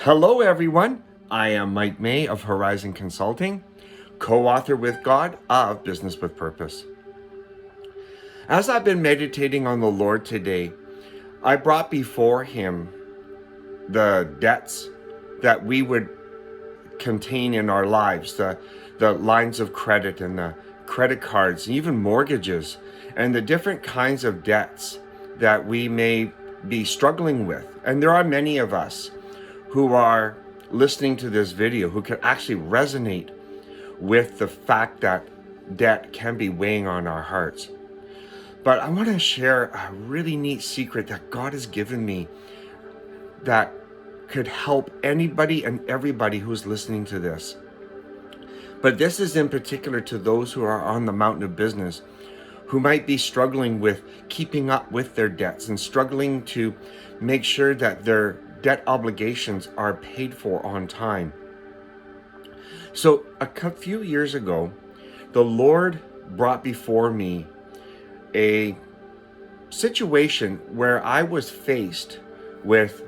Hello, everyone. I am Mike May of Horizon Consulting, co-author with God of Business with Purpose. As I've been meditating on the Lord today, I brought before Him the debts that we would contain in our lives, the lines of credit and the credit cards, even mortgages, and the different kinds of debts that we may be struggling with. And there are many of us who are listening to this video who can actually resonate with the fact that debt can be weighing on our hearts. But I want to share a really neat secret that God has given me that could help anybody and everybody who's listening to this. But this is in particular to those who are on the mountain of business, who might be struggling with keeping up with their debts and struggling to make sure that their debt obligations are paid for on time. So a few years ago, the Lord brought before me a situation where I was faced with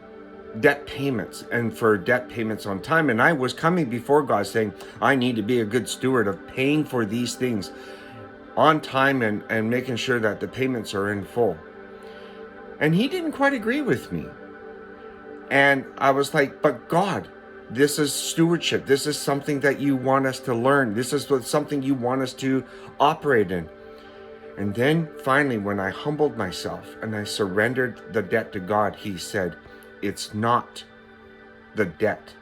debt payments and for debt payments on time. And I was coming before God saying, I need to be a good steward of paying for these things on time and making sure that the payments are in full. And He didn't quite agree with me. And I was like, but God, this is stewardship. This is something that you want us to learn. This is something you want us to operate in. And then finally, when I humbled myself and I surrendered the debt to God, He said, it's not the debt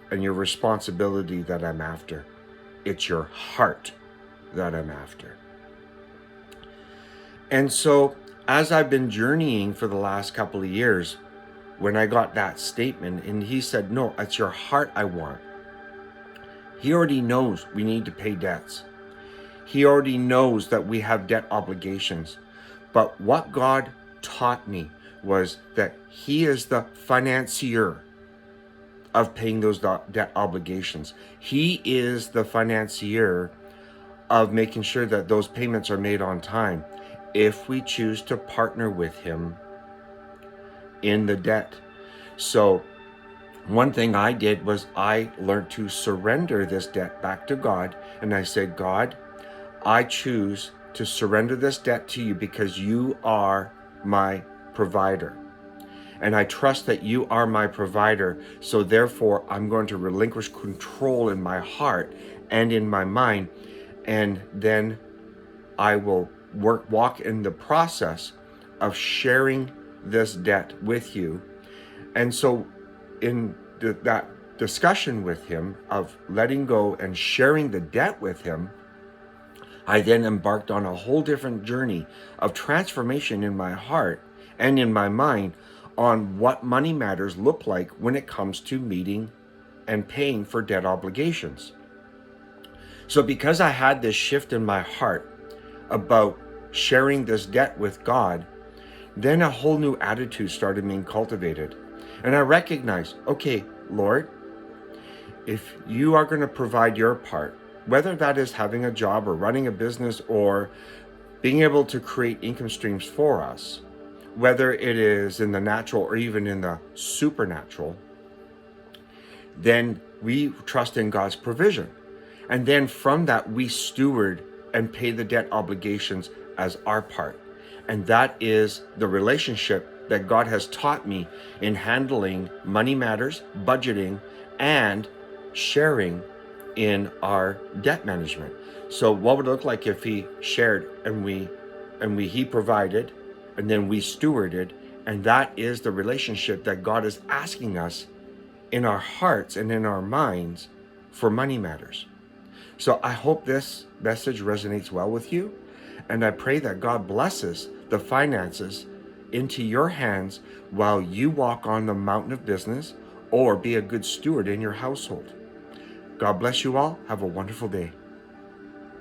and your responsibility that I'm after. It's your heart that I'm after. And so as I've been journeying for the last couple of years, when I got that statement and He said, no, it's your heart I want. He already knows we need to pay debts. He already knows that we have debt obligations. But what God taught me was that He is the financier of paying those debt obligations. He is the financier of making sure that those payments are made on time if we choose to partner with Him in the debt. So one thing I did was I learned to surrender this debt back to God. And I said, God, I choose to surrender this debt to you because you are my provider. And I trust that you are my provider. So therefore, I'm going to relinquish control in my heart and in my mind. And then I will walk in the process of sharing this debt with you. And so in that discussion with Him of letting go and sharing the debt with Him, I then embarked on a whole different journey of transformation in my heart and in my mind on what money matters look like when it comes to meeting and paying for debt obligations. So because I had this shift in my heart about sharing this debt with God, then a whole new attitude started being cultivated. And I recognized, okay, Lord, if you are going to provide your part, whether that is having a job or running a business or being able to create income streams for us, whether it is in the natural or even in the supernatural, then we trust in God's provision. And then from that, we steward and pay the debt obligations as our part. And that is the relationship that God has taught me in handling money matters, budgeting, and sharing in our debt management. So what would it look like if He shared and He provided and then we stewarded? And that is the relationship that God is asking us in our hearts and in our minds for money matters. So I hope this message resonates well with you. And I pray that God blesses the finances into your hands while you walk on the mountain of business or be a good steward in your household. God bless you all. Have a wonderful day.